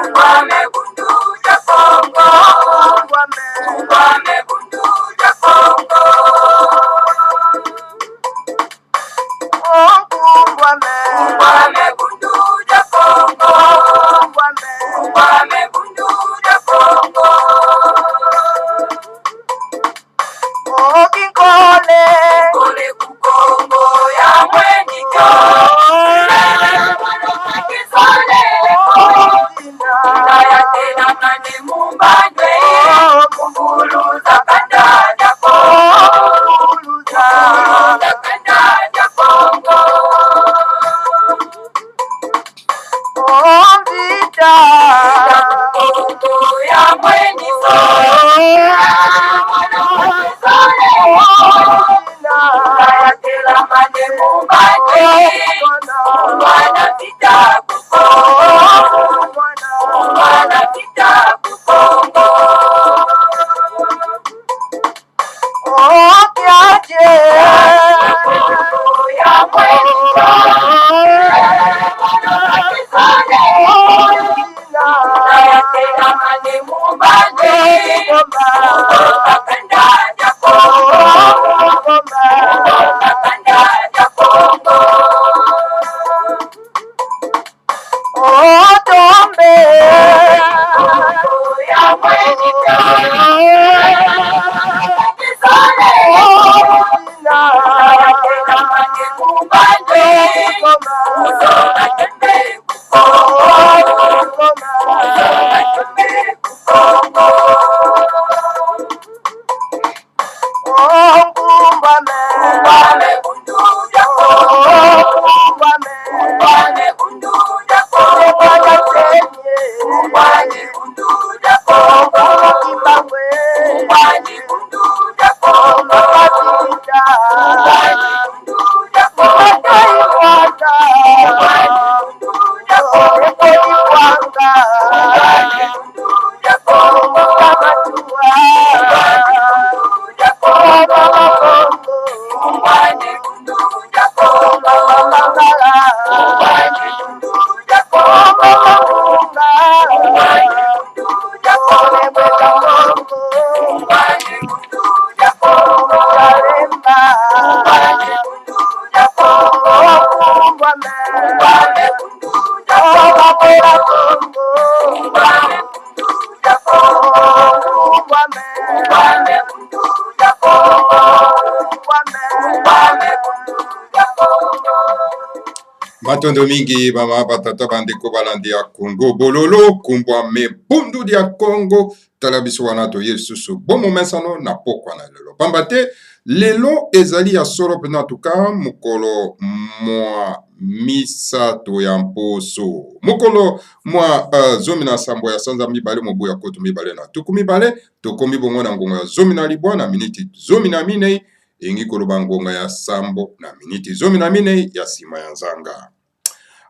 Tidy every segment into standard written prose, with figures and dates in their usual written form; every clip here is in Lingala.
Ngwame bundu ja Kongo. Ngwame bundu ja Kongo. Ngwame bundu ja Kongo. Ngwame bundu ja Kongo. Kole ku Kongo ya mweni jo. Naya tena mane mumbanje. Kumbuluza kanda ja Kongo. Kumbuluza kanda ja Kongo. Kongo ya mweni so. Naya tena mane mumbanje. Mwana vita kukongo. Mwana vita kukongo. Kongo ya mweni so. Naya tena mane mumbanje. Kanda ja Kongo. Kanda ja Kongo. Tombe ya mweni so. Naya tena mane mumbanje. Ngwame bundu ja Kongo. Ngwame bundu ja Kongo. Ngwame bundu ja Kongo. Ngwame bundu ja Kongo. Ngwame bundu ja Kongo. Matondo mingi mama batata bandeko balandi ya Congo bololo kumbwa me bundu dia Congo talabiso wana to yesusu bomo mesano na pokwa na lelo pambate lelo ezali ya solo pena tuka mukolo mwa misato ya mposo mukolo mwa zomi na sambo ya sanza mibale mobu ya koto mibale na tuku mibale tokomi bongo na ngongo ya zomi na libwa na miniti zomi na minei ingi koloba ngonga ya sambo na miniti zomi na minei ya sima ya nzanga.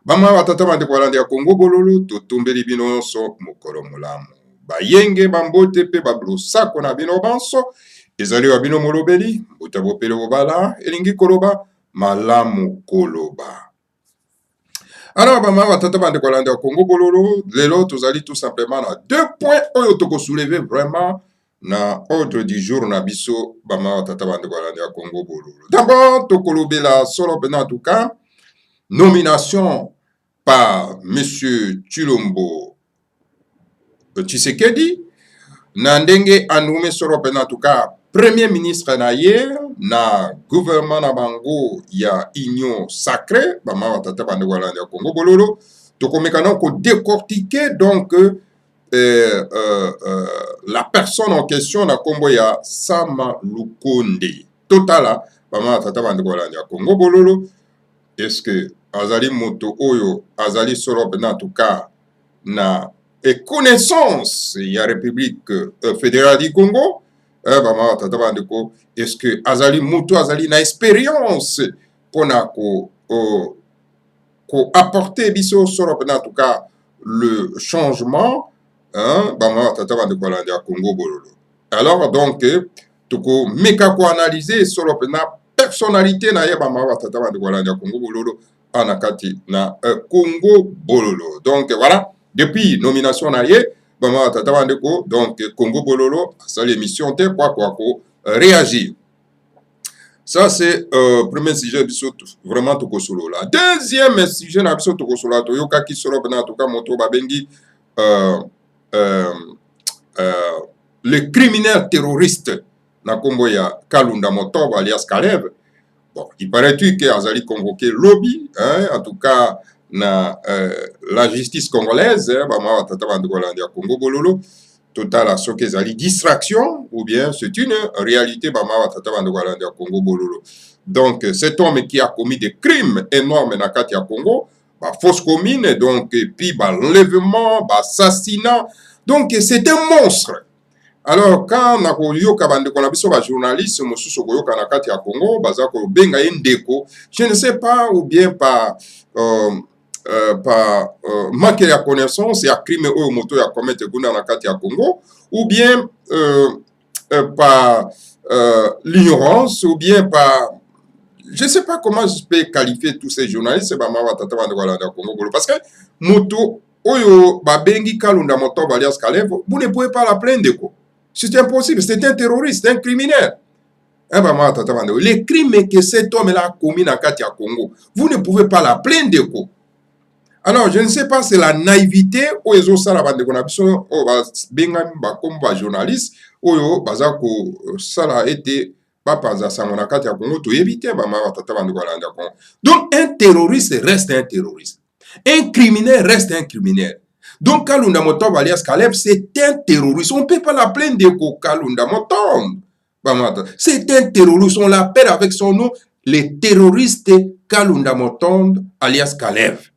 Bama batata bandeko balandi ya Congo bololo totombeli bino so mokolo molamu bayenge bambote pe bablosako na bino banso ezali wa bino molobeli mbuta bopele bobala elingi koloba malamu koloba. Alors bama batata bandeko balandi ya Congo bololo lelo tozali tout simplement na deux points oyo toko soulever vraiment na ordre du jour na biso bama batata bandeko balandi ya Congo bololo. D'abord tokolobela solo pena en tout cas nomination par M. Tshilombo Tshisekedi na ndenge anoume solo pena en tout cas premier ministre na ye na gouvernement na bango ya union sacrée bama batata bandeko balandi ya Congo bololo tokomeka na ko décortiquer donc la personne en question na kombo ya Sama Lukonde totala bama batata bandeko balandi ya Congo bololo. Est-ce que azali moto oyo azali solo en tout cas na et connaissance ya République fédérale du Congo bama tata bandeko est-ce que azali moto azali na expérience pona ko apporter biso solo en tout cas le changement bama tata bandeko balandi ya Congo bololo. Alors donc toko meka ko analyser solo pena personnalité na ye bama batata bandeko balandi ya Congo bololo anakati na Congo Bololo. Donc voilà, depuis nomination na ye, bama tata bandeko, donc Congo Bololo, ça l'émission te quoi réagir. Ça, c'est premier sujet vraiment Tokosolo. La deuxième sujet, na biso Tokosolo, Toyoka qui sera en tout cas, moto babengi, le criminel terroriste, na kombo ya Kalunda Motoba alias Kalev. Bon, il paraît-il que Azali convoqué lobby, hein, en tout cas, na la justice congolaise, bah, tata bandeko Congo Bololo, total à ce que zali distraction ou bien c'est une réalité Congo Bololo. Donc cet homme qui a commis des crimes énormes na kati ya Congo, bah, fausse commune, donc et puis bah, enlèvement, bah, assassinat, donc c'est un monstre. Alors quand na koyoka bandeko na biso ba journaliste mosusu koyoka na kati ya Congo baza ko benga ndeko, je ne sais pas ou bien par manque de connaissance et à crime ou moto ya commettre kuna na kati ya Congo, ou bien par l'ignorance, ou bien par, je ne sais pas comment je peux qualifier tous ces journalistes parce que moto oyo babengi Kalunda Motoba alias Kalev, vous ne pouvez pas la plaindre. C'est impossible, c'est un terroriste, un criminel. Les crimes que cet homme-là a commis dans le Congo, vous ne pouvez pas la plaindre. Alors, je ne sais pas, c'est la naïveté ou les autres journalistes ou ça a été donc un terroriste reste un terroriste, un criminel reste un criminel. Donc Kalunda Motoba alias Kalev, c'est un terroriste, on ne peut pas la plaindre de Kalunda Motoba, c'est un terroriste, on l'appelle avec son nom le terroriste Kalunda Motoba alias Kalev.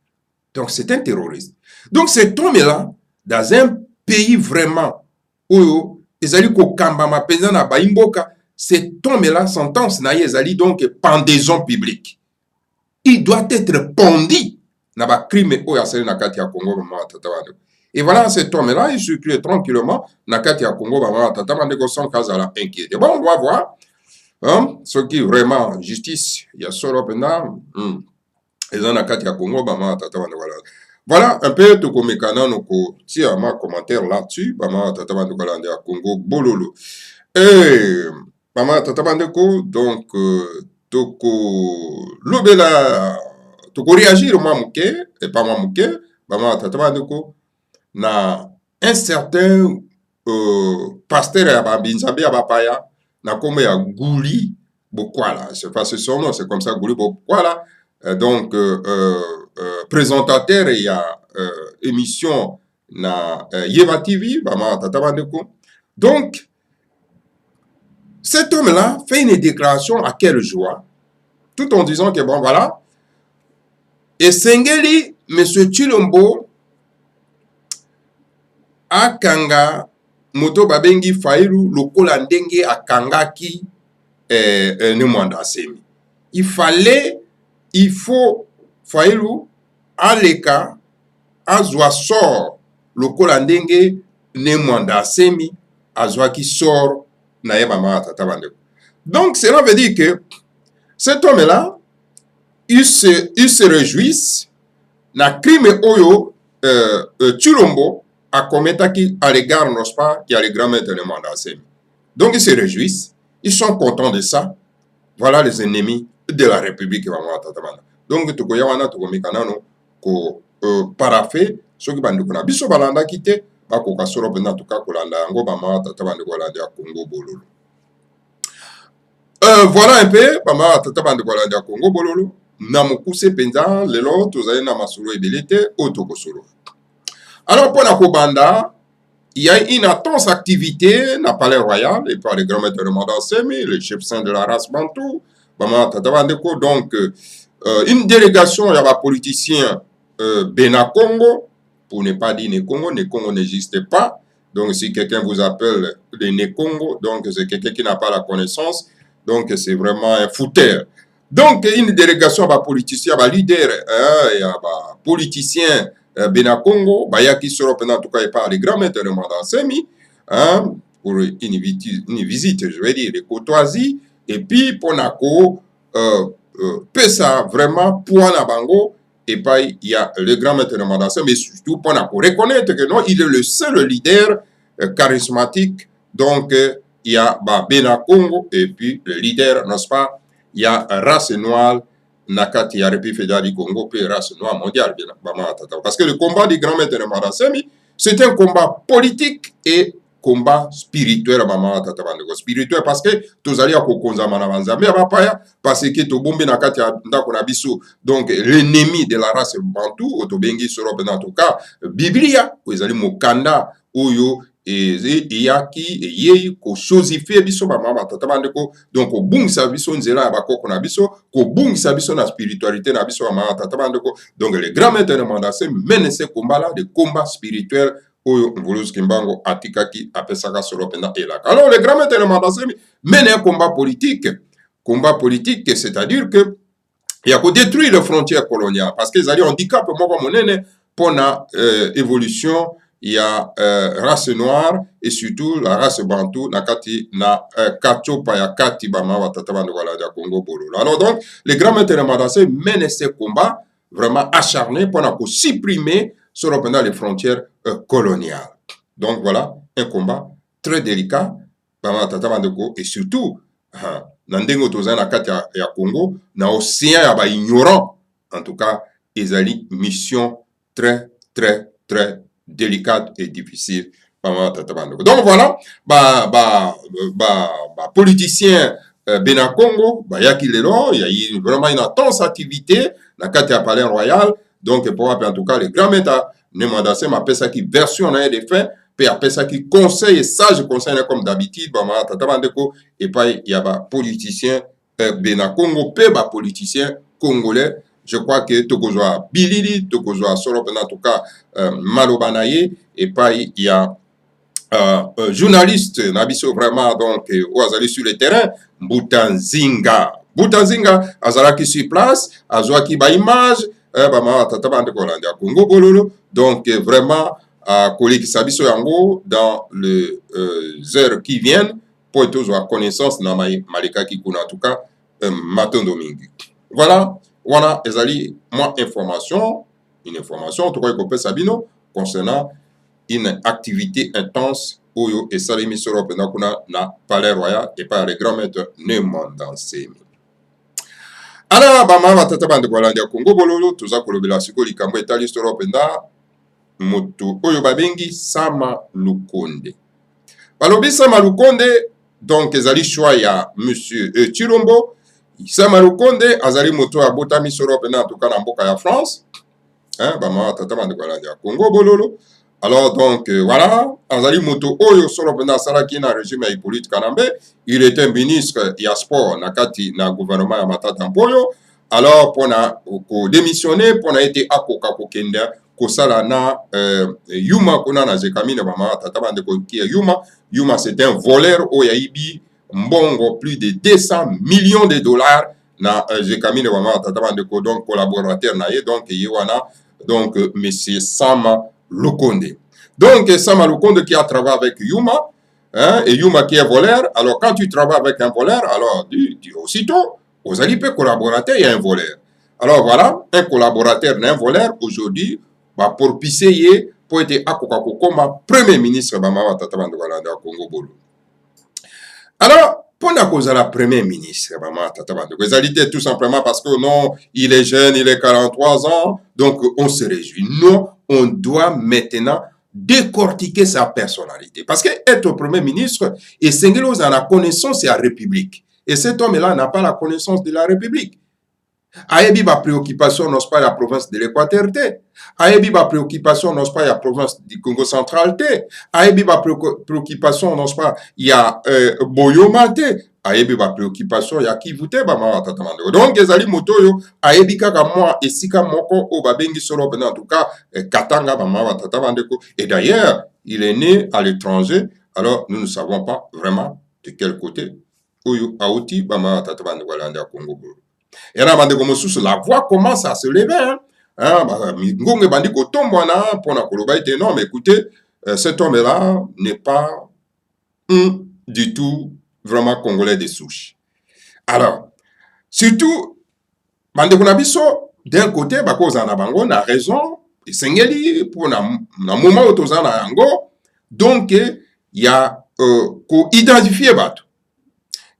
Donc, c'est un terroriste. Donc, cet homme-là, dans un pays vraiment où Ezali Kokambama, Pezana Baimboka, cet homme-là, sentence na Ezali, donc pendaison publique. Il doit être pendu dans le crime où Yasali Nakatia Congo, et voilà, cet homme-là, il circule tranquillement Nakatia Congo, sans Kazala inquiété. Bon, on va voir. Hein, ce qui vraiment justice, il y a solo pendant. Voilà un peu tout comme un commentaire là-dessus. Congo Bololo. Et donc toko lobela toko réagir moi mouké et pas moi mouké. Na un certain pasteur à Babinzabi à Bapaya na comme ya Gouli Bokwala. C'est pas son nom, c'est comme ça Gouli Bokwala. Donc présentateur il y a émission na Yeva TV donc cet homme là fait une déclaration à quelle joie tout en disant que bon voilà et Sengeli monsieur Chilombo akanga moto babengi Failu lokola ndenge akangaki ne mwanda semi il faut Failu aleka azwa sort lokola ndenge ne mwanda semi azwa ki sort na yeba tata bandeko. Donc cela veut dire que cet homme là il se réjouissent na crime oyo Chilombo a commetaki à l'égard n'est-ce pas qui a les grands maîtres de mwanda semi. Donc ils se réjouissent, ils sont contents de ça. Voilà les ennemis de la République. Donc, tu wana tu komikanano ko parafé soki bandu kuna biso balanda kite bako kasoro bena tuka kolanda yango bama tata bandu kolanda Congo Bololo. Voilà un peu bama tata bandu kolanda Congo Bololo na mukuse penza lelo tozali na masolo ebelete otokosolo. Alors pour la Kobanda, il y a une intense activité dans le palais royal et par les grands maîtres de Mwanda Semi, les chefs saints de la race bantou. Donc, une délégation, il y a des politiciens Bena Congo, pour ne pas dire Nekongo n'existe pas. Donc, si quelqu'un vous appelle le Nekongo, donc c'est quelqu'un qui n'a pas la connaissance, donc c'est vraiment un fouteur. Donc, une délégation, il y a des politiciens, il y a des leaders, il y a des politiciens Bena Congo, il y a qui seront en tout cas par les grands maîtres de Mwanda Semi, pour une visite, je vais dire, de courtoisie. Et puis, pour pesa vraiment poids na bango. Et puis, il y a le grand maître de Mandassé, mais surtout pour reconnaître que non, il est le seul leader charismatique. Donc, il y a Bena Congo, et puis le leader, n'est-ce pas, il y a race noire, Nakati, il y a République fédérale du Congo, puis race noire mondiale. Parce que le combat du grand maître de Mandassé, c'est un combat politique et combat spirituel spirituel parce que tozali akokonza mana banzambe ya bapaya parce que tobombe na kati ya ndako na biso donc l'ennemi de la race bantu otobengi solo pena en tout cas biblia ezali mokanda oyo eyaki eyei kososifie biso bamama batata bandeko donc kobungisa biso nzela ya bakoko na biso kobungisa biso na spiritualité na biso bamama batata bandeko donc le grand maître de Mandassé mène ce combat là de combat spirituel oyo Mvuluzi Kimbangu atikaki apesaka solo pena elaka. Alors le grand maître de Mandassé mène un combat politique c'est-à-dire que il y a qu'à détruire les frontières coloniales parce qu'ils allaient handicap moko monene pour la évolution il y a race noire et surtout la race bantou na kati na kachopa ya kati bama watata bando wala ya Congo bololo. Alors donc le grand maître de Mandassé mène ce combat vraiment acharné pour supprimer sur les frontières coloniales. Donc voilà, un combat très délicat et surtout, Nandengo Tozan na kati ya Congo, na océan ya ba ignorant, en tout cas, ezali mission très délicate et difficile. Donc voilà, politicien Bena Congo, yaki lelo, il y a eu vraiment une intense activité na kati ya Palais Royal. Donc, pour en tout cas, les grands maîtres de Mandassé m'appellent ça qui version des faits, puis appellent ça qui conseil et sage conseil comme d'habitude, et puis il y a des politiciens Bena Congo, puis des politiciens congolais. Je crois que Tokozwa Bilili, Tokozwa Solo, en tout cas Malobanaye, et puis il y a journaliste, Nabiso vraiment, donc, où aller sur le terrain, Butanzinga, Azalaki sur place, Azwaki ba image, donc vraiment collègue Sabiso Yango dans les heures qui viennent pour être aux connaissance na Malika Kikuna en tout cas matin domingue. Voilà ezali moi une information en tout cas que Sabino concernant une activité intense oyo esalemi solo pena kuna na Palais Royal et par le grand maître Mandassé. Alors, bama batata bande kolandi ya Congo bololo toza kolobela siko likambo etali solo penda moto oyo babengi Sama Lukonde. Balobi Sama Lukonde donc ezali choix ya monsieur Chilombo. Sama Lukonde azali moto abotami solo penda en tout cas na mboka ya France. Bama batata bande kolandi ya Congo bololo. Alors donc voilà, Azali Moto Oyo solo penda salaki na régime ya Hippolyte Kanambe, il était ministre ya sport na kati na gouvernement ya Matata Mpoyo. Alors pour na ko démissionner pour na été akoka kokende ko sala na Yuma kuna na zekamine mama tata bande ko ki Yuma c'est un voleur oyaïbi mbongo plus de 200 millions de dollars na zekamine mama tata bande ko donc collaborateur na ye donc yewana donc monsieur Sama Lukonde. Donc, Sama Lukonde qui a travaillé avec Yuma, et Yuma qui est voleur. Alors, quand tu travailles avec un voleur, alors, aussitôt, aux alliés collaborateurs, il y a un voleur. Alors, voilà, un collaborateur d'un voleur, aujourd'hui, pour pisser, pour être comme premier ministre de Congo Bolo. Alors, pour la cause de la première ministre, tout simplement parce que non, il est jeune, il est 43 ans, donc on se réjouit. Non, on doit maintenant décortiquer sa personnalité. Parce qu'être premier ministre, et Sengelos a la connaissance de la République. Et cet homme-là n'a pas la connaissance de la République. Ayebi ba préoccupation n'est pas la province de l'Équateur. Ayebi ba préoccupation n'est pas la province du Congo central. Ayebi ba préoccupation n'est pas il y a Boyoma. Ayebi ba préoccupation il y a Kivute ba ma tatamando. Donc ezali moto yo ayebi kaka moi esika moko o babengi solo en tout cas Katanga ba ma tatamando. Et d'ailleurs, il est né à l'étranger. Alors nous ne savons pas vraiment de quel côté Oyo Aouti ba ma tatamando walanda Congo. Et là, la voix commence à se lever. Non, mais écoutez, cet homme-là n'est pas du tout vraiment congolais de souche. Alors, surtout, bandeko na biso d'un côté bakoza na bango na raison esengeli pour na moment oyo toza na yango donc ya ko identifier bato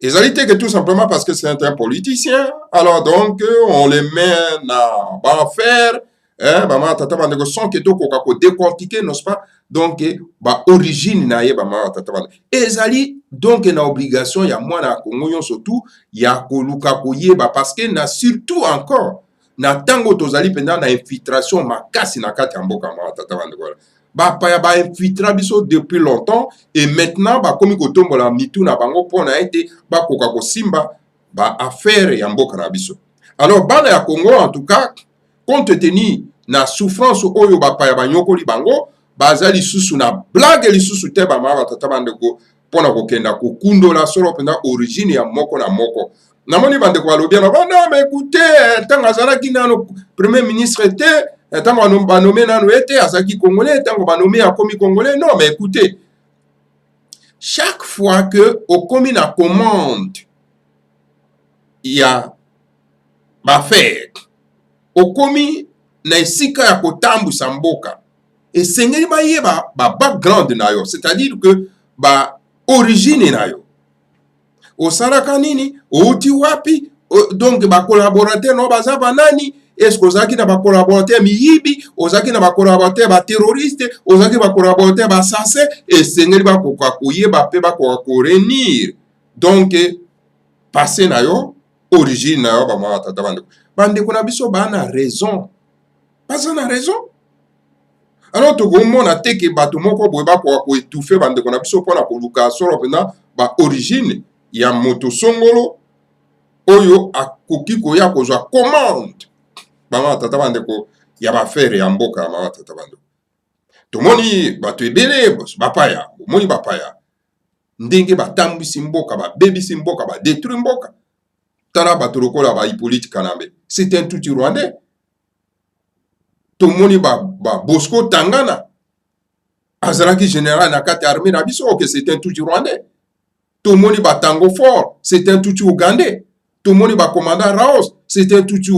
ezali te que tout simplement parce que c'est un politicien alors donc on les met na baaffaire bamama tata bandeko sans que tokoka ko décortiquer n'est-ce pas donc ba origine na ye bamama tata bandeko ezali donc na obligation ya mwana Congo nyonso tout ya koluka koyeba parce que na surtout encore na tango tozali pendant na infiltration makasi na kati ya mboka mama tata bandeko bapaya bainfiltra biso depuis longtemps et maintenant bakomi kotombola mitu na bango mpona ete bakoka kosimba baaffaire ya mboka na biso alors bana ya Congo en tout cas compte tenu na souffrance oyo bapaya banyokoli bango baza lisusu na blague lisusu te bamama batata bandeko mpona kokenda kokundola solo mpenza origine ya moko na moko namoni bandeko balobi na bana ma écoute ntango azalaki nano premier ministre te ntango banome nano ete azalaki congolais ntango banome akomi congolais non mais écoutez chaque fois que okomi na commande ya baffaire okomi na esika ya kotambusa mboka esengeli bayeba background na yo c'est-à-dire que origine na yo osalaka nini outi wapi donc bakolaborateur no baza banani est-ce que ozalaki na bakolaborateur miyibi ozalaki na bakolaborateur baterroriste ozalaki bakolaborateur bassassin esengeli bakoka koyeba mpe bakoka korenir donc passé na yo origine na yo bamama tata bandeko na biso bana raison baza na raison alors tokomona te ke bato moko boye bakoka koétouffe bandeko na biso mpona koluka solo mpena baorigine ya moto songolo oyo akoki koya kozwa commande bamama tata bandeko ya bafere ya mboka ya mama tata bandeko tomoni bato ebele bapaya bomoni bapaya ndenge batambwisi mboka babebisi mboka badétruire mboka tala bato lokola baHippolyte Kanambe c'est un tuti rwandais tomoni Bosco Tangana azalaki général na kati armée na biso que c'est un tuti rwandais tomoni Tango Fort c'est un tuti ougandais tomoni commandant Raos c'est un tuti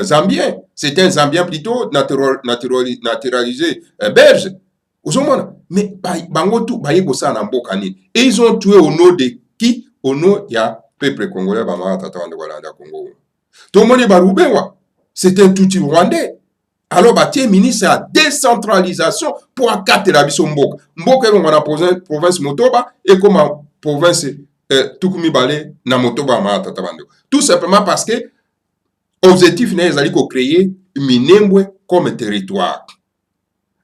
zambien c'est un zambien plutôt naturalisé belge ozomona mais bango tout baye bosa na mboka nini et ils ont tué au nom de qui au nom ya peuple congolais bamama tata bandeko balanda Congo tomoni Barubenwa c'est un tuti rwandais alors batie ministre ya décentralisation pour akatela biso mboka mboka elongo na province Motoba et comme province tukumi bale na Motoba bamama tata bandeko tout simplement parce que objectif na ezali ko créer Minembwe comme territoire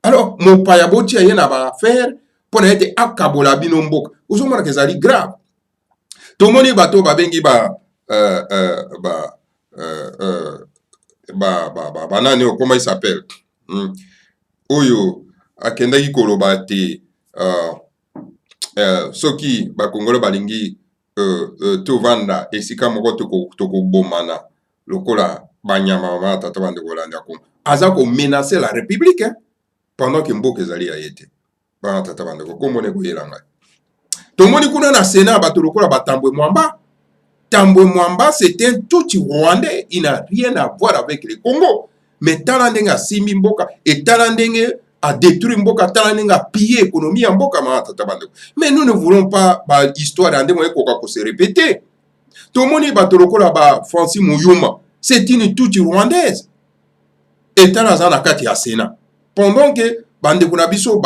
alors mopaya botia ye na baaffaire mpona ete akabola bino mboka ozomona ke ezali grave tomoni bato babengi banani comment il s'appelle oyo akendaki koloba te soki bakongolo balingi tovanda esika moko tokobomana lokola banyama mama tata bandeko kolanda Kongo aza komenacer la république pendant que mboka ezali ya ye te bana tata bandeko komone koyela ngai tomoni kuna na Sénat bato lokola Tambwe Mwamba. Tambwe Mwamba c'est un tuti rwandais, il n'a rien à voir avec le Congo mais tala ndenge asimbi mboka et tala ndenge a détruit mboka tala ndenge a pillé économie ya mboka mama tata bandeko mais nous ne voulons pas histoire ya ndenge ekoka ko se répéter tomoni bato lokola Francis Muyuma c'est une tuti rwandaise et tala za na kati ya Sénat pendant que bandeko na biso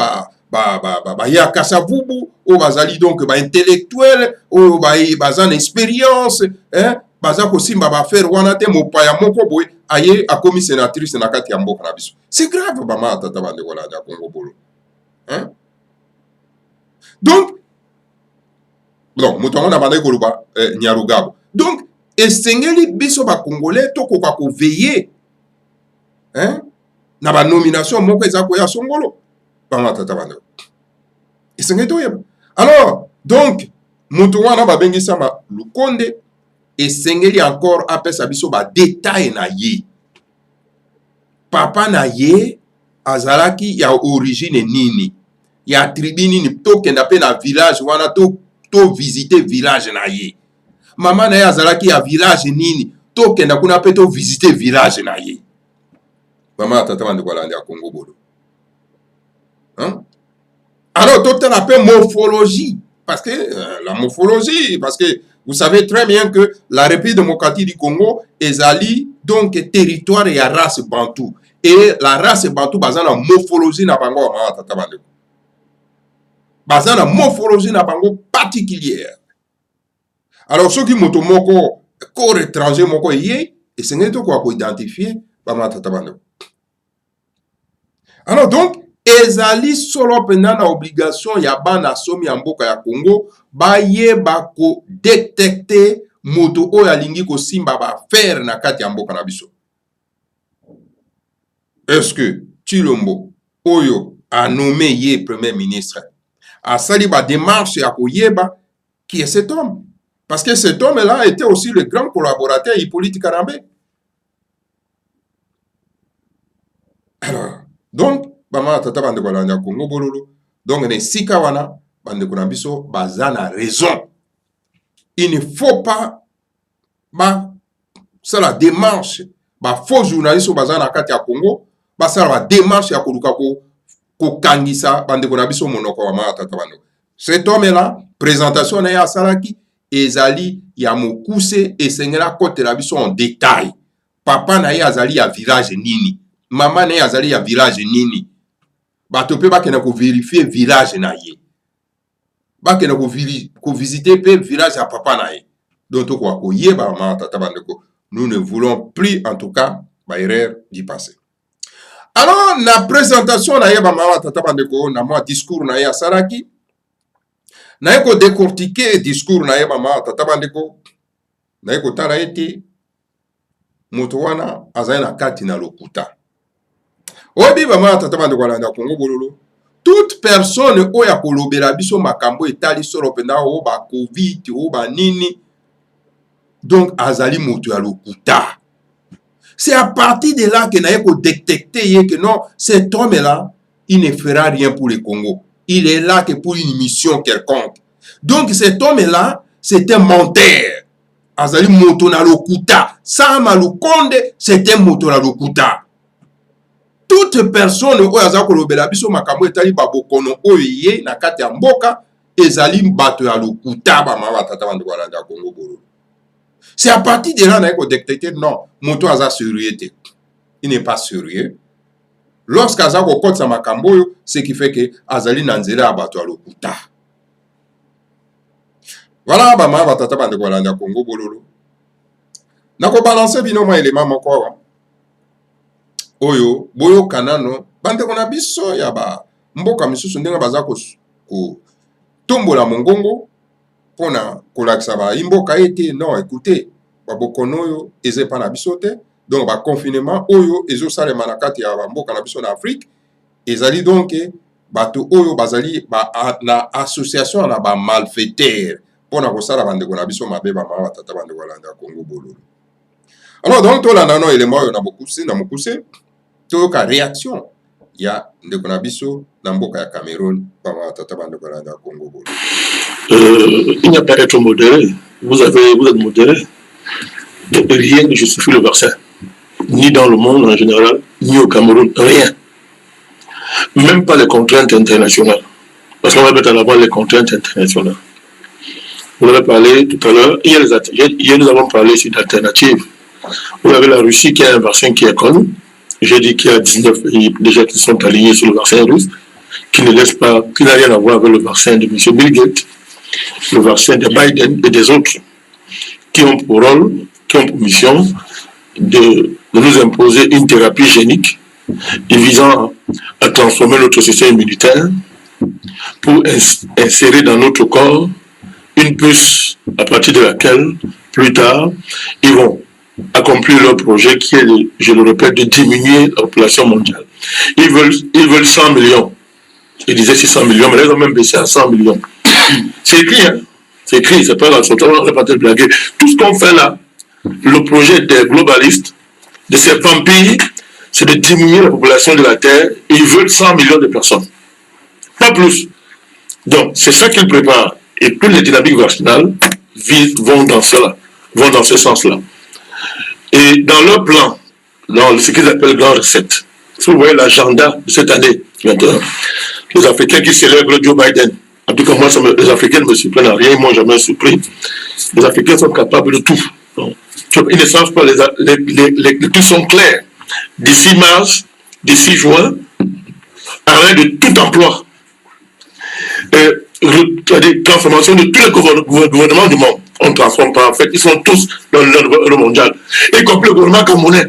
ya kasavubu o bazali donc intellectuel o bazan expérience baza kosimba baaffaire wana te mopaya moko boye aye akomi sénatrice na kati ya mboka na biso c'est grave bama tata bandeko la ya Congo bolo donc bon moto na bandeko koloba Nyarugabo donc esengeli biso ba congolais tokoka ko veiller na ba nomination moko eza ko ya songolo bama tata bandeko esengeli toyeba alors donc moto wana babengisa ba Lukonde esengeli encore apesa biso ba détail na ye papa na ye azalaki ya origine nini ya tribu nini tokenda pe na village wana to visiter village na ye Maman na ye azalaki ya village nini. Tokenda kuna pe to visiter village na ye. Maman tata bandeko balandi ya Congo bolo. Hein? Alors, tout la peu morphologie. Parce que la morphologie, parce que vous savez très bien que la République démocratique du Congo est alliée donc territoire et à race bantou. Et la race bantou, basée sur la morphologie, n'a pas basée sur la morphologie, n'a pas particulière. Alors, ceux qui m'ont moko corps étranger, moko yé, et c'est n'est quoi pour identifier, alors donc, ezali solo pendant la obligation ya bana somi ya mboka ya Congo baye bako détecter moto oyo alingi ko simba ba faire na kati ya mboka na biso. Est-ce que Chilombo oyo a nommé ye premier ministre a sali ba démarche ya koyeba qui est cet homme? Parce que cet homme-là était aussi le grand collaborateur Hippolyte Karambé. Alors, donc bama tata bande ko landa Congo bololo. Donc ne sika wana bande ko na biso bazana raison. Il ne faut pas ça la démarche faux journaliste bazana kati ya Congo ça la démarche ya koluka ko kangisa bande ko na biso monoko wa ma tata bande. Cet homme là présentation na ya salaki ezali ya mokuse esengela kote la biso en détail. Papa na ya azali ya village nini, maman na ya azali ya village nini. Bato pe bakena ko vérifier village na ye. Bakena ko visiter pe village à papa na ye. Donc to ko yeba ma tata bandeko. Nous ne voulons plus en tout cas ba erreur du passé. Alors la présentation na ye ba ma tata bandeko na moi discours na ye saraki. Na ye ko décortiquer discours na ye ba ma tata bandeko. Na ye ko tala ete moto wana azali na kati na lokuta. Obi bama tata bande ko landa Congo bololo. Toute personne oya kolobela biso makambo etali solo penda o ba covid o ba nini. Donc azali moto ya lokuta. C'est à partir de là que na yeko détecter que non, cet homme là, il ne fera rien pour le Congo. Il est là que pour une mission quelconque. Donc cet homme là, c'est un menteur. Azali moto na lokuta. Sama Lukonde, c'est un moto na lokuta. Toute personne oyo aza kolobela biso makambo etali babokono oyo ye na kati ya mboka ezali bato ya lokuta ba mama tata bande ko landa Congo bolo. C'est à partir de là na ko détecter non, moto aza sérieux te. Il n'est pas sérieux. Lorsqu'aza ko kotsa makambo oyo, ce qui fait que azali na nzela ya bato ya lokuta. Voilà ba mama tata bande ko landa Congo bolo. Na ko balancer bino ma élément moko wa. Oyo boyo kanano bande kona biso ya ba mboka misusu ndenga baza ko tombola mongongo pona kolakisa ba imboka ete non écoutez ba bokono oyo eze pa na biso te donc ba confinement oyo ezo salema na kati ya ba mboka na biso na Afrique ezali donc bato oyo bazali ba na association na ba malfaiteur pona ko sala bande kona biso mabe ba mama tata bande ko landa Congo bolo. Alors donc to la nano élément oyo na bokuse na mokuse toka réaction ya ndeko na biso na mboka ya Cameroun pama tata bande ko landa Congo bolo. Il n'y a pas à être modéré. Vous êtes modéré. Rien ne justifie le vaccin. Ni dans le monde en général, ni au Cameroun. Rien. Même pas les contraintes internationales. Parce qu'on va mettre en avant les contraintes internationales. Vous avez parlé tout à l'heure. Hier, nous avons parlé sur d'alternatives. Vous avez la Russie qui a un vaccin qui est connu. J'ai dit qu'il y a 19 pays déjà qui sont alignés sur le vaccin russe, qui ne laisse pas, qui n'a rien à voir avec le vaccin de M. Bill Gates, le vaccin de Biden et des autres, qui ont pour rôle, qui ont pour mission de nous imposer une thérapie génique visant à transformer notre système immunitaire pour insérer dans notre corps une puce à partir de laquelle, plus tard, ils vont accomplir leur projet qui est, je le répète, de diminuer la population mondiale. Ils veulent 100 millions. Ils disaient 600 millions, mais là, ils ont même baissé à 100 millions. C'est écrit, hein? C'est écrit, c'est pas grave, on n'est pas de blaguer. Tout ce qu'on fait là, le projet des globalistes, de ces vampires, c'est de diminuer la population de la Terre et ils veulent 100 millions de personnes. Pas plus. Donc, c'est ça qu'ils préparent. Et toutes les dynamiques vaccinales, vont dans ce sens-là. Et dans leur plan, dans ce qu'ils appellent grand recette, si vous voyez l'agenda de cette année, maintenant, les Africains qui célèbrent Joe Biden, en tout cas moi, les Africains ne me surprennent à rien, ils ne m'ont jamais surpris. Les Africains sont capables de tout. Donc, ils ne changent pas, les trucs sont clairs. D'ici mars, d'ici juin, arrêt de tout emploi. Transformation de tous les gouvernements du monde. On ne transforme pas, en fait, ils sont tous dans le mondial. Y compris le gouvernement camerounais,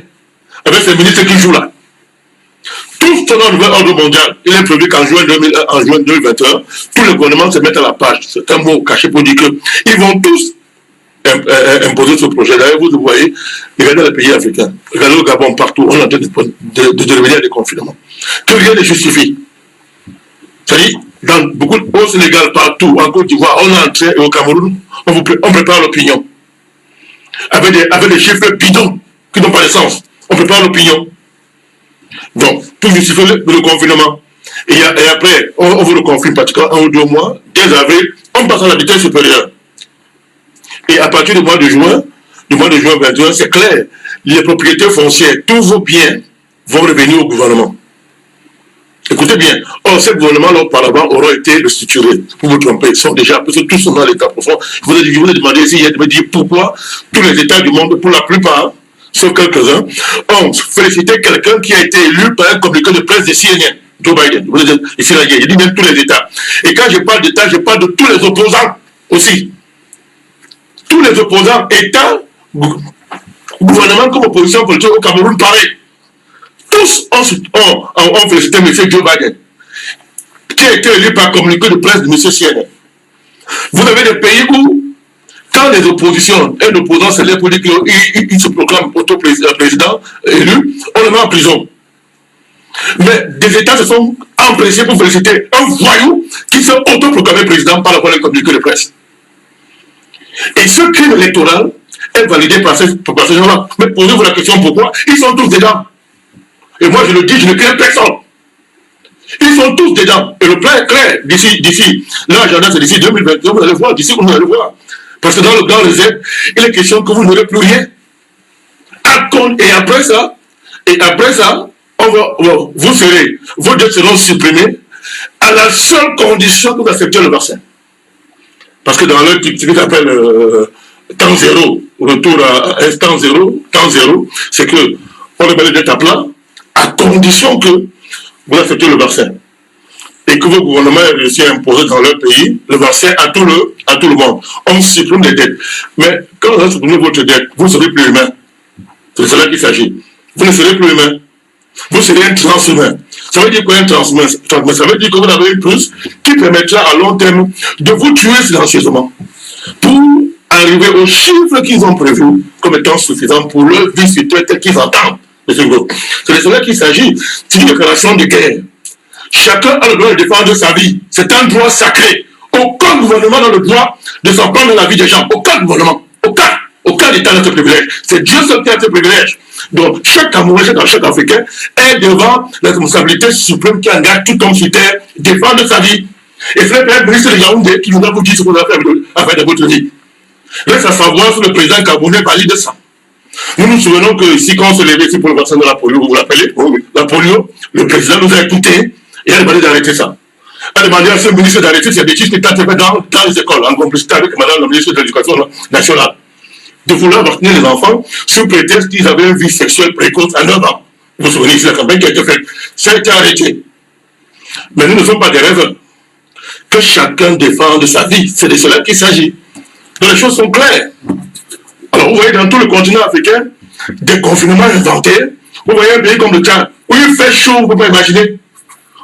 avec ces ministres qui jouent là. Tous sont dans le nouvel ordre mondial. Il est prévu qu'en juin 2021, tous les gouvernements se mettent à la page. C'est un mot caché pour dire qu'ils vont tous imposer ce projet. D'ailleurs, vous le voyez, regardez les pays africains, regardez le Gabon partout, on est en train de devenir à des confinements. Que rien ne justifie. C'est-à-dire, dans beaucoup au Sénégal, partout, en Côte d'Ivoire, on est entré, et au Cameroun, on prépare l'opinion. Avec des chiffres bidons qui n'ont pas de sens. On prépare l'opinion. Donc, pour justifier le confinement. Et après, on vous le confine pratiquement 1 ou 2 mois. Dès avril, on passe à la vitesse supérieure. Et à partir du mois de juin 21, c'est clair, les propriétés foncières, tous vos biens vont revenir au gouvernement. Écoutez bien, or ces gouvernements-là auparavant auront été restructurés. Vous vous trompez, ils sont déjà, parce que tous sont dans l'état profond. Je vous ai demandé ici, de me dire pourquoi tous les États du monde, pour la plupart, sauf quelques-uns, ont félicité quelqu'un qui a été élu par un communiqué de presse de CNN, Joe Biden. Vous avez dit, ici, il dit même tous les États. Et quand je parle d'États, je parle de tous les opposants aussi. Tous les opposants, États, gouvernement comme opposition politique au Cameroun, pareil. Tous ont félicité M. Joe Biden, qui a été élu par communiqué de presse de M. CNN. Vous avez des pays où, quand les oppositions, un opposant se lève pour dire qu'il se proclame auto-président élu, on le met en prison. Mais des États se sont empressés pour féliciter un voyou qui s'est auto-proclamé président par la voie d'un communiqué de presse. Et ce crime électoral est validé par ces gens-là. Mais posez-vous la question pourquoi? Ils sont tous dedans. Et moi je le dis, je ne crains personne. Ils sont tous dedans. Et le plan est clair d'ici. L'agenda c'est d'ici 2022, vous allez voir, d'ici vous allez voir. Parce que dans le Z, il est question que vous n'aurez plus rien. Et après ça, vos dettes seront supprimées à la seule condition que vous acceptez le vaccin. Parce que dans le type, ce qu'ils appellent temps zéro, retour à instant zéro, temps zéro, c'est que on remet les dettes à plat à condition que vous acceptez le vaccin. Et que vos gouvernements aient réussi à imposer dans leur pays le vaccin à tout le monde. On supprime les dettes. Mais quand vous supprimez votre dette, vous ne serez plus humain. C'est de cela qu'il s'agit. Vous ne serez plus humain. Vous serez un transhumain. Ça veut dire quoi un transhumain? Ça veut dire que vous avez une puce qui permettra à long terme de vous tuer silencieusement pour arriver aux chiffres qu'ils ont prévus comme étant suffisants pour leur vie future telle qu'ils entendent. C'est de cela qu'il s'agit. C'est une déclaration de guerre. Chacun a le droit de défendre sa vie. C'est un droit sacré. Aucun gouvernement n'a le droit de s'en prendre la vie des gens. Aucun gouvernement. Aucun État n'a ce privilège. C'est Dieu seul qui a ce privilège. Donc, chaque Camerounais, chaque Africain est devant la responsabilité suprême qui engage tout homme sur terre, défendre sa vie. Et c'est le ministre de Yaoundé qui viendra vous dire ce que vous avez fait de votre vie. Reste à savoir si le président camerounais valide ça. Nous nous souvenons que ici, quand on se levait ici pour le vaccin de la polio, vous vous l'appelez, la polio, le président nous a écoutés et a demandé d'arrêter ça. A demandé à ce ministre d'arrêter ces bêtises qui étaient fait dans les écoles, en complicité avec madame la ministre de l'Éducation nationale. De vouloir vacciner les enfants sous prétexte qu'ils avaient une vie sexuelle précoce à 9 ans. Vous vous souvenez, c'est la campagne qui a été faite. Ça a été arrêté. Mais nous ne sommes pas des rêveurs. Que chacun défende sa vie. C'est de cela qu'il s'agit. Donc les choses sont claires. Alors vous voyez dans tout le continent africain, des confinements inventés. Vous voyez un pays comme le Tchad, où il fait chaud, vous ne pouvez pas imaginer.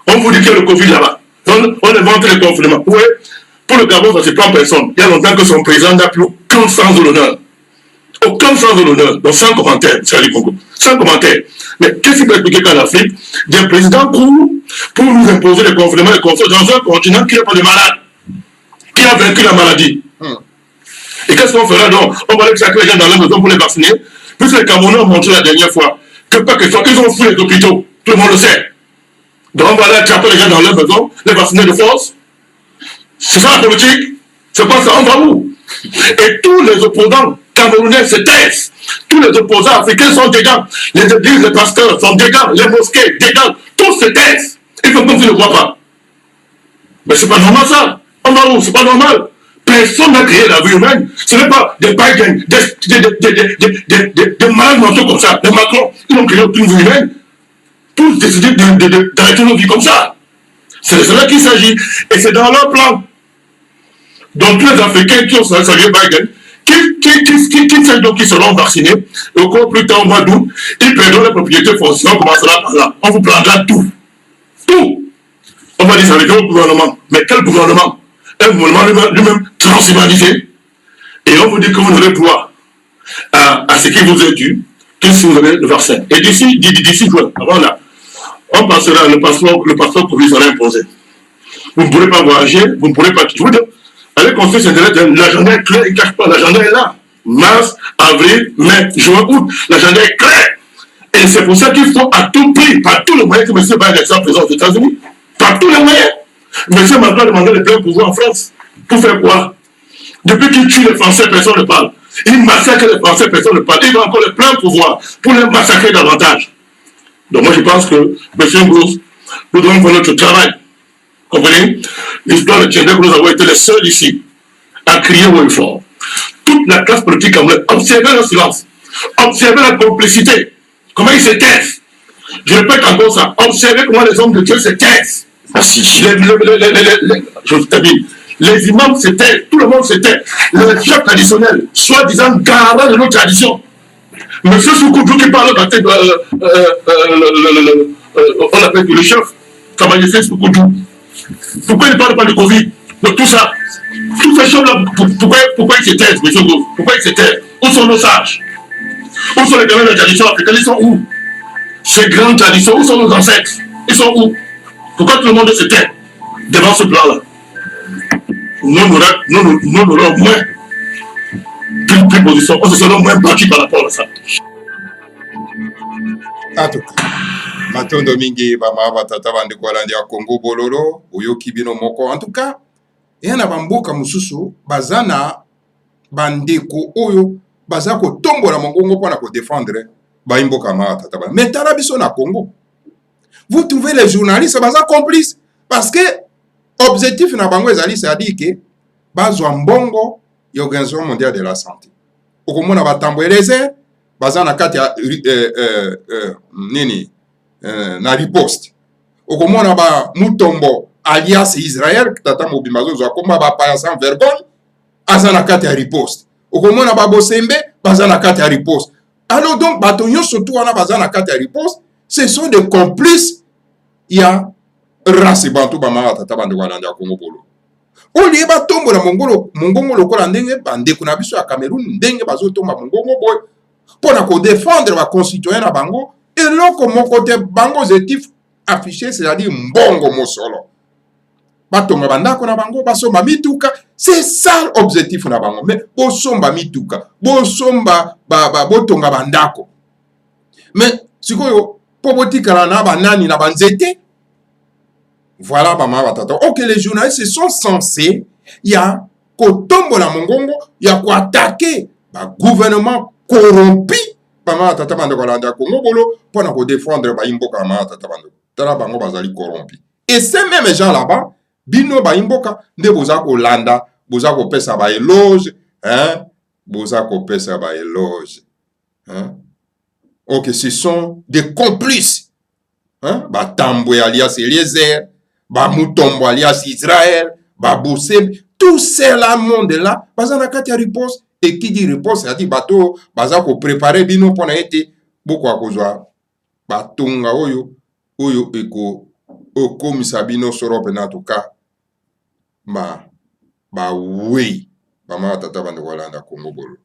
On vous dit qu'il y a le Covid là-bas. On invente les confinements. Vous voyez, pour le Gabon, ça ne se prend personne. Il y a longtemps que son président n'a plus aucun sens de l'honneur. Aucun sens de l'honneur. Donc sans commentaire, Charlie Congo. Sans commentaire. Mais qu'est-ce qu'il peut expliquer qu'en Afrique, des présidents courent pour nous imposer les confinements dans un continent qui n'a pas de malade, qui a vaincu la maladie. Et qu'est-ce qu'on fera donc? On va aller chacun les gens dans la maison pour les vacciner. Puisque les Camerounais ont montré la dernière fois que pas question, ils ont fui les hôpitaux. Tout le monde le sait. Donc on va aller attraper les gens dans leur maison, les vacciner de force. C'est ça la politique? C'est pas ça, on va où? Et tous les opposants camerounais se taisent. Tous les opposants africains sont dedans. Les églises, les pasteurs sont dedans. Les mosquées, dedans. Tous se taisent. Ils font comme s'ils ne voient pas. Mais c'est pas normal ça. Omarou, c'est pas normal. Personne n'a créé la vie humaine. Ce n'est pas des Biden, des malades mentaux comme ça. Des Macron, ils n'ont créé aucune vie humaine. Tous décider d'arrêter nos vies comme ça. C'est de cela qu'il s'agit. Et c'est dans leur plan. Donc tous les Africains qui ont salué Biden, qui seront vaccinés, au cours plus tard au mois d'août, ils perdront les propriétés foncières, on commencera par là. On vous prendra tout. Tout. On va dire ça avec le gouvernement. Mais quel gouvernement? Un gouvernement lui-même transhumanisé. Et on vous dit que vous n'aurez droit à ce qui vous est dû que si vous avez le vaccin. Et d'ici juin, avant là, on passera, le passeport Covid sera imposé. Vous ne pourrez pas voyager, vous ne pourrez pas... Je vous dis, allez construire cette lettre, l'agenda est clair, il ne cache pas, l'agenda est là. Mars, avril, mai, juin, août, l'agenda est clair. Et c'est pour ça qu'il faut à tout prix, par tous les moyens que M. Biden soit présent aux États-Unis, par tous les moyens. M. Macron a demandé le plein pouvoir en France. Pour faire quoi? Depuis qu'il tue les Français, personne ne parle. Il massacre les Français, personne ne parle. Il va encore le plein pouvoir pour les massacrer davantage. Donc moi je pense que, M. Bruce, nous devons faire notre travail. Comprenez? L'histoire de Tchèque, nous avons été les seuls ici à crier haut et fort. Toute la classe politique camerounaise observait le silence, observait la complicité, comment ils se taisent. Je répète encore ça, observez comment les hommes de Dieu se taisent. Je termine. Les imams se taisent, tout le monde se tait. Les chefs traditionnels, soi-disant garants de nos traditions. Monsieur Soukoudou qui parle on appelle le chef, Kamanife Soukoudou. Pourquoi il ne parle pas de Covid? De tout ça. Tous ces choses-là, pourquoi ils se taisent, monsieur Gou? Pourquoi ils se taisent? Où sont nos sages? Où sont les gamins de la tradition africaine? Ils sont où? Ces grandes traditions, où sont nos ancêtres? Ils sont où? Pourquoi tout le monde se tait devant ce plan-là? Nous n'aurons moins d'une position, on se sera moins battu par rapport à ça. En tout cas, matondo mingi bama batata bandi kwalandi ya Congo bololo uyoki bino moko. En tout cas, yana bamboka mususu bazana bandeko oyo bazako tombola mongongo pona ko défendre ba imboka ma tata ba. Mais tala biso na Congo. Vous trouvez les journalistes baza complices parce que objectif na bango ezali c'est-à-dire que bazwa mbongo ya Organisation mondiale de la santé. Okomona batambweleze baza na kati ya nini na riposte. Okomona ba mutombo alias Israël tata mobimazo za komba ba pa sans vergogne aza na kati ya riposte. Okomona ba bosembe baza na kati ya riposte. Alors donc bato nyonso tu wana baza na kati ya riposte, ce sont des complices ya race bantu ba mara tata bande walanda Congo bolo. Oli ba tombo na mongongo lokola ndenge bande kuna biso ya Cameroun ndenge bazo tomba mongongo boy pona ko défendre ba concitoyens na bango et loko mon côté bango objectif affiché c'est-à-dire mbongo mosolo. Batonga bandako na bango basomba mituka, c'est ça l'objectif na bango. Mais bosomba mituka, bosomba botonga bandako. Mais sikoyo pobotika na banani na banzete. Voilà bama batata. OK, les journalistes sont censés ya kotombo la mongongo, ya ko attaquer ba gouvernement corrompu bama batata bande ko landa Congo bolo pona ko défendre ba imboka bama batata bande. Tala bango bazali corrompu. Et ces mêmes gens là-bas bino ba imboka nde boza ko landa, boza ko pesa ba éloge, hein? Boza ko pesa ba éloge. Hein? OK, ce sont des complices. Hein? Ba Tambwe alias Eliezer, ba Mutombo alias Israël, ba Boussem, tous ces là monde là, baza na kati ya riposte. Et qui dit riposte, c'est-à-dire bato baza ko préparer bino pona ete boko akozwa batonga oyo eko okomisa bino sorope na tout cas oui, Congo bolo.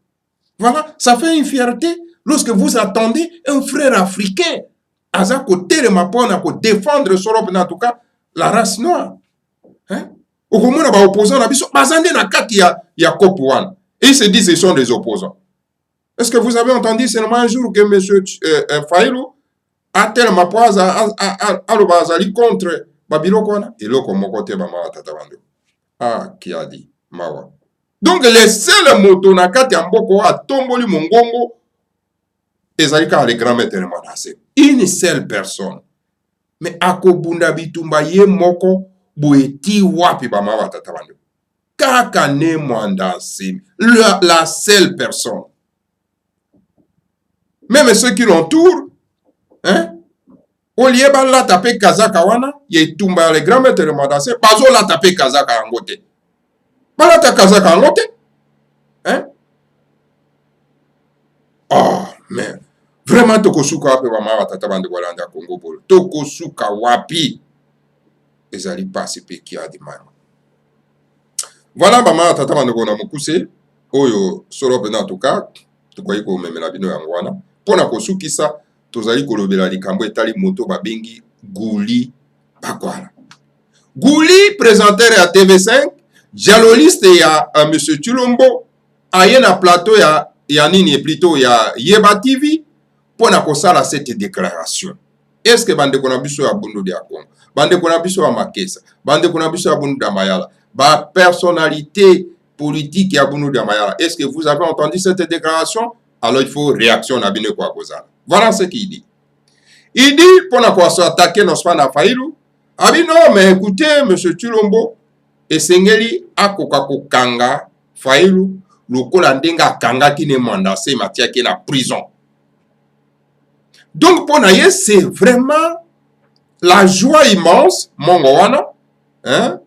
Voilà, ça fait une fierté lorsque vous attendez un frère africain à côté de ma pona pour défendre sorope na tout cas la race noire. Hein? Au moment où opposants na biso bazande na kati ya COP 1 et ils se disent que ce sont des opposants. Est-ce que vous avez entendu seulement un jour que monsieur Faïlou a tellement poisa alobazali contre Babilo kwana et loko mokote bama tata bando. Ah, qui a dit Mawa. Donc les seuls moto na kati ya mboko atomboli mongongo ezali kaka le grand maître Manasseh. Une seule personne. Mais akobunda bitumba ye moko boeti wapi bama batata bande. Kaka ne mwanda nsimi. La seule personne. Même ceux qui l'entourent, hein? Au lieu ba la taper kazaka wana, ye tumba le grand maître Manasseh, bazo la taper kazaka angote. Ba la ta kazaka angote. Hein? Oh, mais vraiment tokosuka wapi bama batata bande kolanda Congo bolo. Tokosuka wapi. Ezali pasi pe ki adimana. Voilà bama batata bande kona mukuse oyo solo pena tuka tukoyi ko memela bino yango wana. Pona kosukisa tozali kolobela likambo etali moto babengi Guli Bakwala. Guli, présentateur à TV5, dialogiste ya Monsieur Chilombo, aye na plateau ya nini plutôt ya Yeba TV, pona kosala cette déclaration. Est-ce que bande kona biso ya bundu dia Congo, bande kona biso ya Makesa, bande kona biso ya bundu da Mayala, ba personnalité politique ya bundu da Mayala, est-ce que vous avez entendu cette déclaration? Alors il faut réaction na bine kwa kozala. Voilà ce qu'il dit. Il dit, pour ne s'attaquer non pas Faïlou, ah oui non, mais écoutez, monsieur Chilombo, et Sengeli akokako kanga Faïlou, lokola ndenga kanga qui ne mandassé matia qui est en prison. Donc pour naïe, c'est vraiment la joie immense, mongo wana, hein?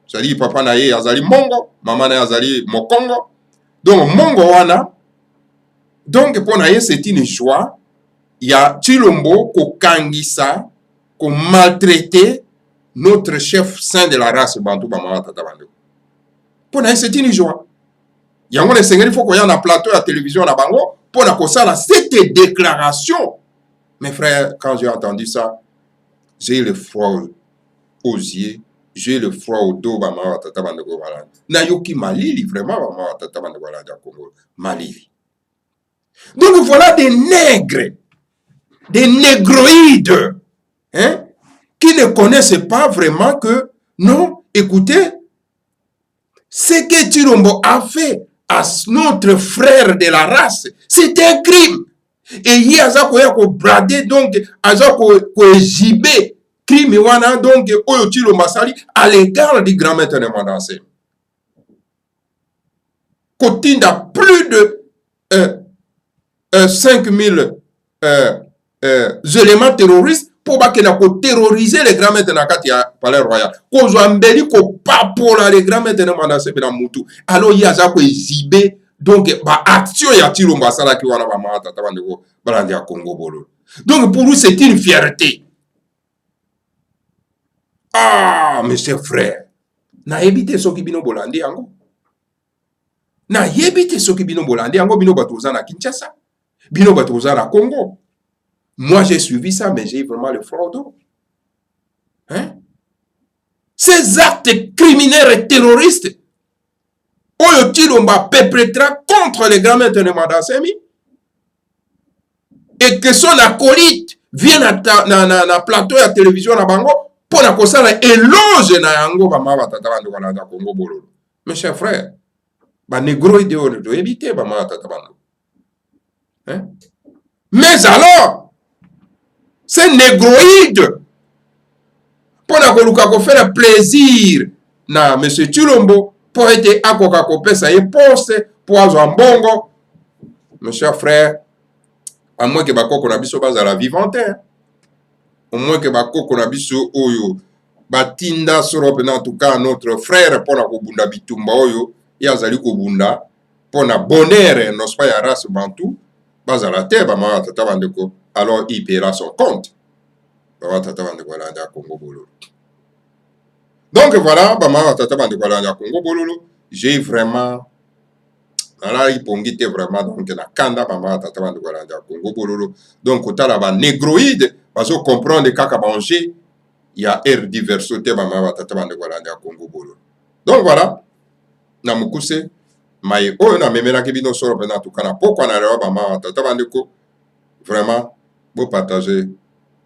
C'est-à-dire papa naïe azali mongo, maman naïe azali mokongo. Donc mongo wana, donc pour naïe c'est une joie. Il y a Chilombo ko kangisa, ko maltraité notre chef saint de la race Bantou Bamama Tata Bande. Pour nous, c'est une joie. Il y a un seigneur, il faut qu'on y ait un plateau à la télévision à Bango pour nous ça cette déclaration. Mes frères, quand j'ai entendu ça, j'ai le froid aux yeux, j'ai le froid au dos Bamama Tata Bande Gobalande. Nayoki Malili, vraiment Bamama Tata Bande Gobalande Congo. Malili. Donc voilà des nègres. Des négroïdes, hein, qui ne connaissent pas vraiment que, non, écoutez, ce que Chilombo a fait à notre frère de la race, c'est un crime. Et il y a ça qu'on bradé, donc, à ça qu'on exhibé, crime, wana, donc, Oyo Chilombo Sali, à l'égard du grand maître de Manasseh. Kotinda plus de 5000 éléments terroristes pour terroriser les grands maîtres de la palais royal. Qu'on a embelli qu'on pas pour les grands maîtres de Manasseh dans Moutou. Alors il y a ça qu'on exhibé. Donc, action y a-t-il au Massala qui va à Congo Bolo. Donc pour nous c'est une fierté. Ah, mes frères, na évité ce qui bino bolandi ango. Na évité ce qui bino bolandi ango bino batoza na Kinshasa. Bino batoza na Congo. Moi, j'ai suivi ça, mais j'ai vraiment le froid au dos. Hein? Ces actes criminels et terroristes, Oyo Chilombo perpétra contre les grands maîtres de Manasseh, et que son acolyte vienne à plateau à télévision à Bango pour la cosa éloge na yango bama batata bande Kolanda Congo Bololo. Mes chers frères, ba négro idéo de éviter bama batata bande. Hein? Mais alors, c'est négroïde. Pour faire plaisir na M. Chilombo, pour être à Coca-Cola, ça y est, poste, pour avoir un bongo. Mes chers frères, à moins que Bako Konabiso base à la vivante, au moins que Bako Konabiso Oyo, Batinda Sorope, en tout cas, notre frère, pour la Kobunda Bitumba Oyo, Yazali Kobunda, pour la bonheur, nos pas à race Bantou, base à la terre, Bama Tata Bandeko. Alors il paiera son compte. Donc voilà, j'ai vraiment, donc au talaba négroïde, parce qu'on comprend les caca manger, il y a air diversité, donc voilà, namukuse, mais oh na memela kibino soro pena tukana poko na rewa bama tatabandeko, vraiment, vous partagez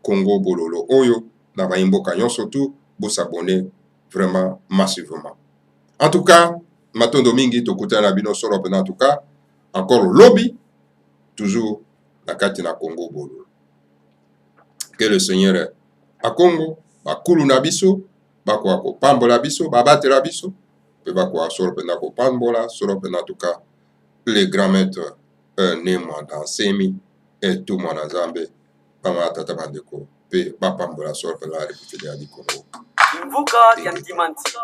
Congo Bololo Oyo, na baimbo kanyon surtout, vous s'abonnez vraiment massivement. En tout cas, matondo mingi tokutana bino solo pena en tout cas encore lobby toujours la kati na Congo bololo. Que le Seigneur a Congo bakulu na biso bakwa ko pambola biso babatela biso pe bakwa solo pena ko pambola solo pena en tout cas les grands maîtres Néma dans Semi et tout mon Nzambe pama tata bandeko pe bapambola solo pena la République du Congo. Mvuka Tiantimanti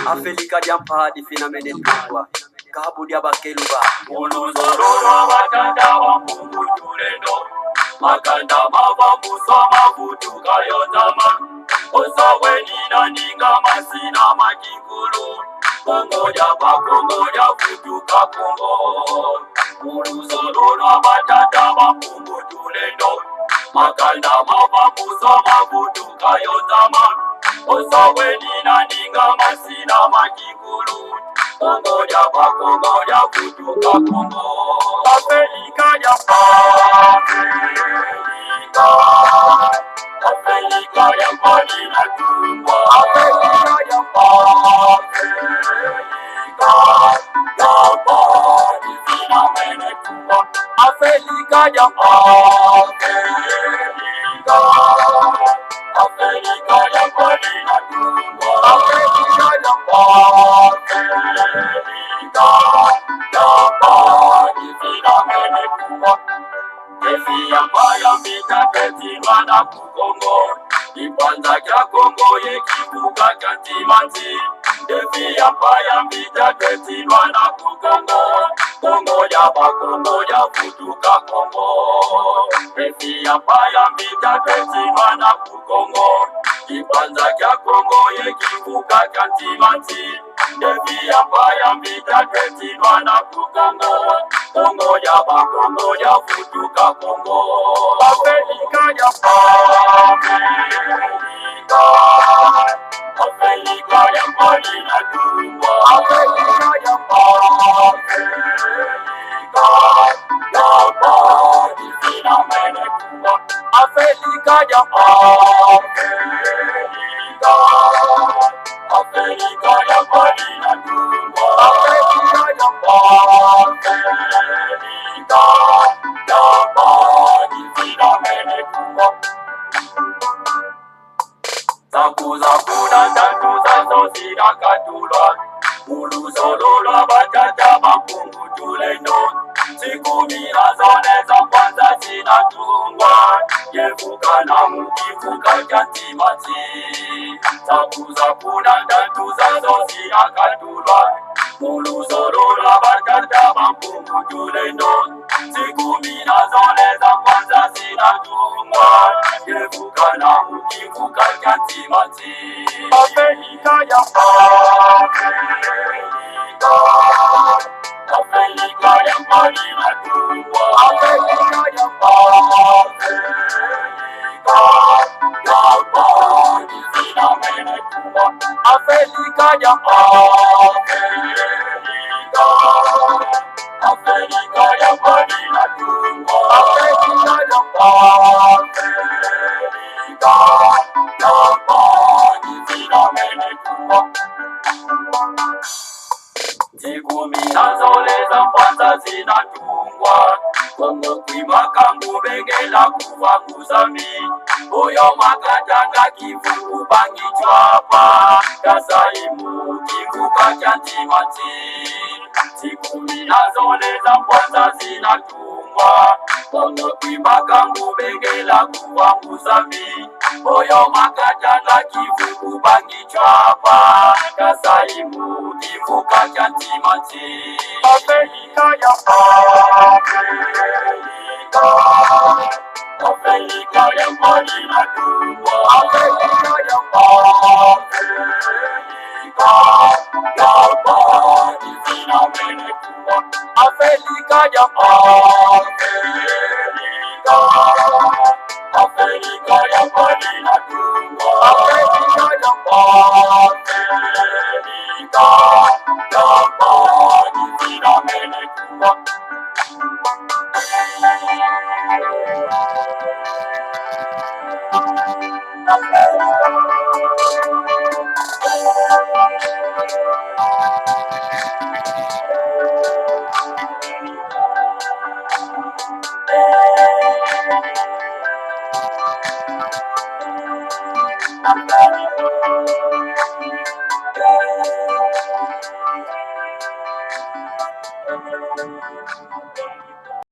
Afelika Diampa di Finamene Tukwa Kabu Diabakeluba Uluzororo Watanda wa Mungu Tulendo Makanda Mava Musa Mavutu Kayotama Osawe Nina Ninga Masina Makikulu Kongo Japa Kongo Jafutuka Kongo Uluzororo Watanda wa Mungu Tulendo Makanda Mava Musa Mavutu Kayotama Osawe nina ninga masina makikulu Kongo japa Kongo jafutuka Kongo Afrika japa Afrika japa nina tumba Afrika japa Nifina mene tumba Afrika japa Afrika japa nina tumba Afrika japa Nifina mene tumba Kesi ambayo mitaketirwa na kukongo Ipanza kya Kongo yekivuka kantimanti Kesi ambayo mitaketirwa na kukongo Kongo japa Kongo jafutuka Kongo Kesi ambayo mitaketirwa na kukongo Ipanza kya Kongo yekivuka kantimanti Kesi ambayo mitaketirwa na kukongo Kongo japa Kongo jafutuka Kongo Afrika japa Afrika japa nina tumba Afrika japa Nifina mene tumba Afrika japa Afrika japa nina tumba Afrika japa Nifina mene tumba Zakuna tatu zazo zina katulwa Uluzololwa batata mapungu tulendo Siku mila zone za kwanza zinatungwa Yevuka na mukivuka kantimati Zakuna tatu zazo zina katulwa Uluzololwa batata mapungu tulendo Siku mila zone za kwanza zinatungwa Yevuka na mukivuka kantimati Afrika japa Afrika japa nina tumba Afrika japa Nifina mene tumba Afrika japa Afrika japa nina tumba Afrika japa Nifina mene tumba Siku minazoleza kwanza zinatungwa Kongo kwimakangu bengela kuva kuzami Oyo makatanga kivuku bangi chwapa Kasaimu kivuka chantimati Siku minazoleza kwanza zinatungwa Kongo kwimakangu bengela kuva kuzami Oyo makatanga kivuku bangi chwapa Kasaimu kivuka chantimati Afrika japa Afrika japa nina tumba Afrika japa Nifina mene tumba Afrika japa Afrika japa nina tumba Afrika japa Nifina mene tumba